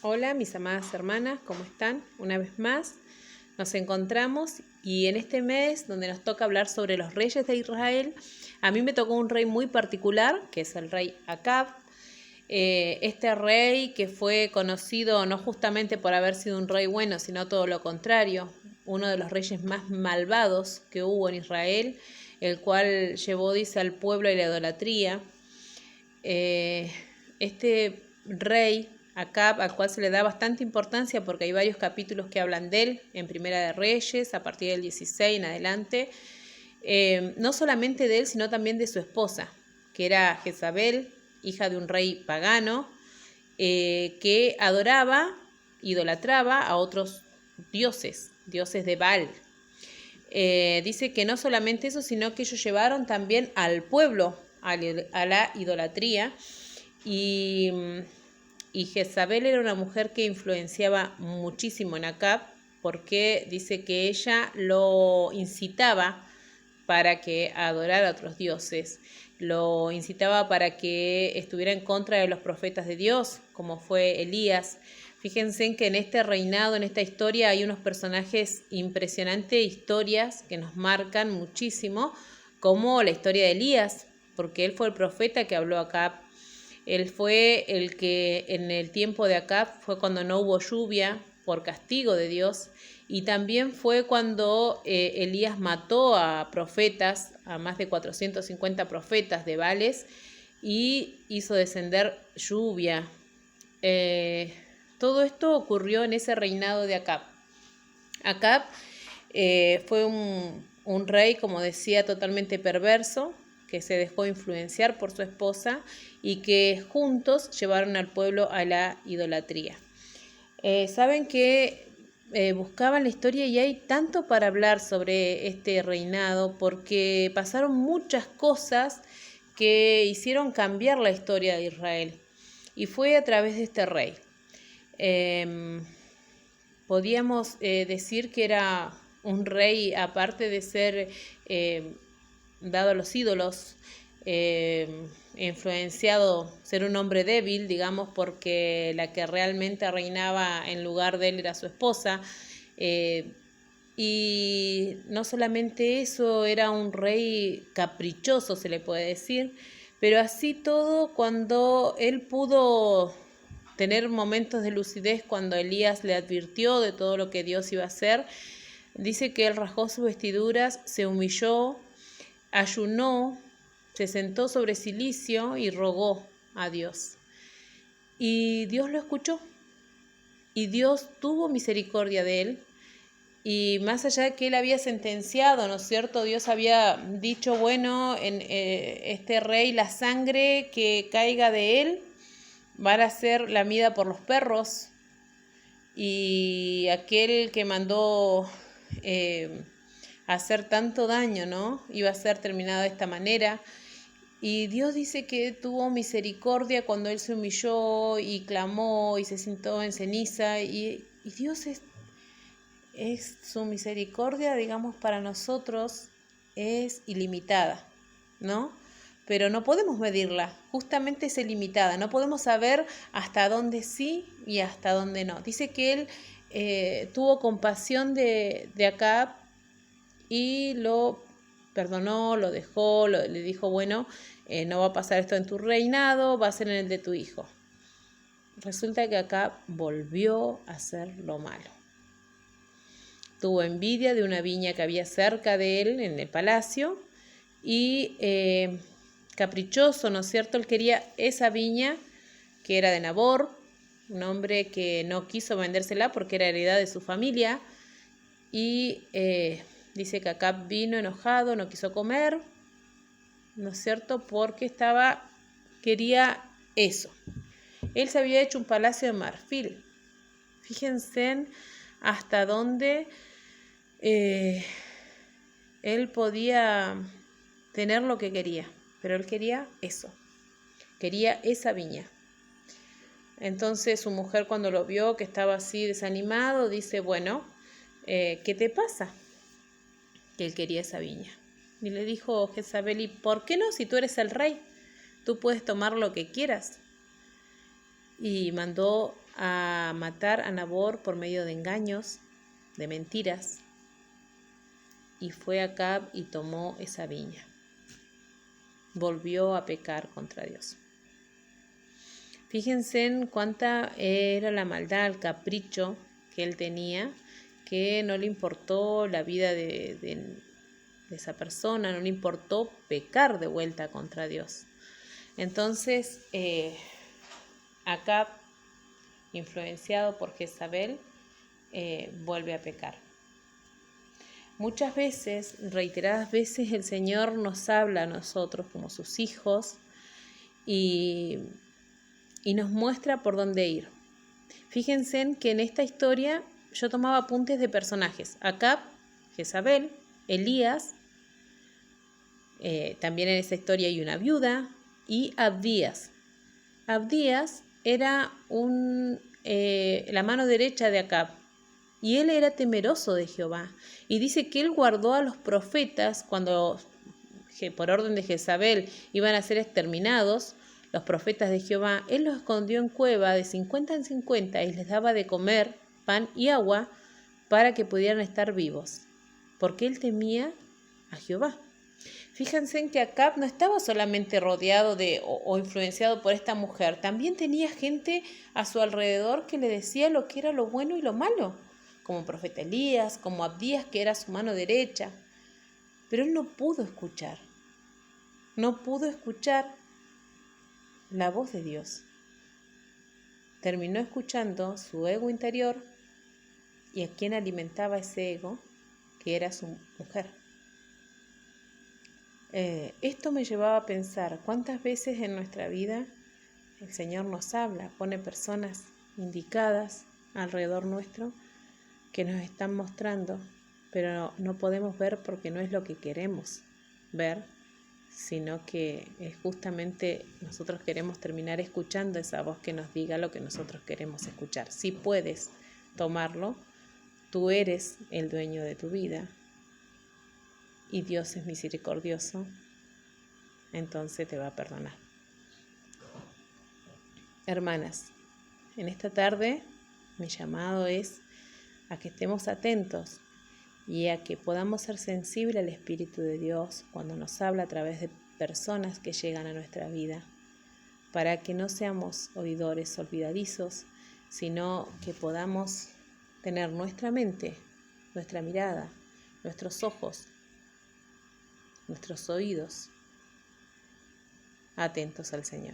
Hola, mis amadas hermanas, ¿cómo están? Una vez más nos encontramos y en este mes donde nos toca hablar sobre los reyes de Israel, a mí me tocó un rey muy particular, que es el rey Acab. Este rey que fue conocido no justamente por haber sido un rey bueno, sino todo lo contrario, uno de los reyes más malvados que hubo en Israel, el cual llevó, dice, al pueblo a la idolatría. Este rey Acab, al cual se le da bastante importancia porque hay varios capítulos que hablan de él, en Primera de Reyes, a partir del 16 en adelante, no solamente de él, sino también de su esposa, que era Jezabel, hija de un rey pagano, que adoraba, idolatraba a otros dioses de Baal. Dice que no solamente eso, sino que ellos llevaron también al pueblo a la idolatría. Y Jezabel era una mujer que influenciaba muchísimo en Acab, porque dice que ella lo incitaba para que adorara a otros dioses, lo incitaba para que estuviera en contra de los profetas de Dios, como fue Elías. Fíjense en que en este reinado, en esta historia, hay unos personajes impresionantes, historias que nos marcan muchísimo, como la historia de Elías, porque él fue el profeta que habló a Acab. Él fue el que en el tiempo de Acab fue cuando no hubo lluvia por castigo de Dios, y también fue cuando Elías mató a profetas, a más de 450 profetas de Baales, y hizo descender lluvia. Todo esto ocurrió en ese reinado de Acab. Acab fue un rey, como decía, totalmente perverso, que se dejó influenciar por su esposa y que juntos llevaron al pueblo a la idolatría. Saben que buscaban la historia y hay tanto para hablar sobre este reinado porque pasaron muchas cosas que hicieron cambiar la historia de Israel y fue a través de este rey. Podíamos decir que era un rey, aparte de ser dado a los ídolos, influenciado, ser un hombre débil, digamos, porque la que realmente reinaba en lugar de él era su esposa. Y no solamente eso, era un rey caprichoso, se le puede decir, pero así todo, cuando él pudo tener momentos de lucidez, cuando Elías le advirtió de todo lo que Dios iba a hacer, dice que él rasgó sus vestiduras, se humilló, ayunó, se sentó sobre cilicio y rogó a Dios. Y Dios lo escuchó, y Dios tuvo misericordia de él. Y más allá de que él había sentenciado, ¿no es cierto? Dios había dicho, bueno, en este rey, la sangre que caiga de él va a ser lamida por los perros. Y aquel que mandó hacer tanto daño, ¿no? Iba a ser terminado de esta manera. Y Dios dice que tuvo misericordia cuando él se humilló y clamó y se sentó en ceniza. Y Dios es su misericordia, digamos, para nosotros es ilimitada, ¿no? Pero no podemos medirla, justamente es ilimitada, no podemos saber hasta dónde sí y hasta dónde no. Dice que él tuvo compasión de Acab y lo perdonó, lo dejó, le dijo, bueno, no va a pasar esto en tu reinado, va a ser en el de tu hijo. Resulta que Acab volvió a hacer lo malo. Tuvo envidia de una viña que había cerca de él en el palacio y caprichoso, ¿no es cierto? Él quería esa viña que era de Nabor, un hombre que no quiso vendérsela porque era heredad de su familia, y dice que Acab vino enojado, no quiso comer, ¿no es cierto? Porque quería eso. Él se había hecho un palacio de marfil. Fíjense hasta dónde él podía tener lo que quería, pero él quería eso, quería esa viña. Entonces su mujer, cuando lo vio que estaba así desanimado, dice, bueno, ¿qué te pasa? Que él quería esa viña. Y le dijo Jezabel, ¿y por qué no? Si tú eres el rey, tú puedes tomar lo que quieras. Y mandó a matar a Nabor por medio de engaños, de mentiras, y fue Acab y tomó esa viña. Volvió a pecar contra Dios. Fíjense en cuánta era la maldad, el capricho que él tenía, que no le importó la vida de esa persona, no le importó pecar de vuelta contra Dios. Entonces, Acab, influenciado por Jezabel, vuelve a pecar. Muchas veces, reiteradas veces, el Señor nos habla a nosotros como sus hijos y nos muestra por dónde ir. Fíjense que en esta historia yo tomaba apuntes de personajes: Acab, Jezabel, Elías, también en esa historia hay una viuda, y Abdías. Abdías era la mano derecha de Acab, y él era temeroso de Jehová. Y dice que él guardó a los profetas cuando, por orden de Jezabel, iban a ser exterminados, los profetas de Jehová. Él los escondió en cueva de 50 en 50 y les daba de comer pan y agua para que pudieran estar vivos, porque él temía a Jehová. Fíjense en que Acab no estaba solamente rodeado o influenciado por esta mujer, también tenía gente a su alrededor que le decía lo que era lo bueno y lo malo, como el profeta Elías, como Abdías, que era su mano derecha. Pero él no pudo escuchar la voz de Dios. Terminó escuchando su ego interior y a quien alimentaba ese ego, que era su mujer. Esto me llevaba a pensar cuántas veces en nuestra vida el Señor nos habla, pone personas indicadas alrededor nuestro que nos están mostrando, pero no podemos ver porque no es lo que queremos ver, sino que justamente nosotros queremos terminar escuchando esa voz que nos diga lo que nosotros queremos escuchar. Si puedes tomarlo, tú eres el dueño de tu vida y Dios es misericordioso, entonces te va a perdonar. Hermanas, en esta tarde mi llamado es a que estemos atentos y a que podamos ser sensibles al Espíritu de Dios cuando nos habla a través de personas que llegan a nuestra vida, para que no seamos oidores olvidadizos, sino que podamos tener nuestra mente, nuestra mirada, nuestros ojos, nuestros oídos atentos al Señor.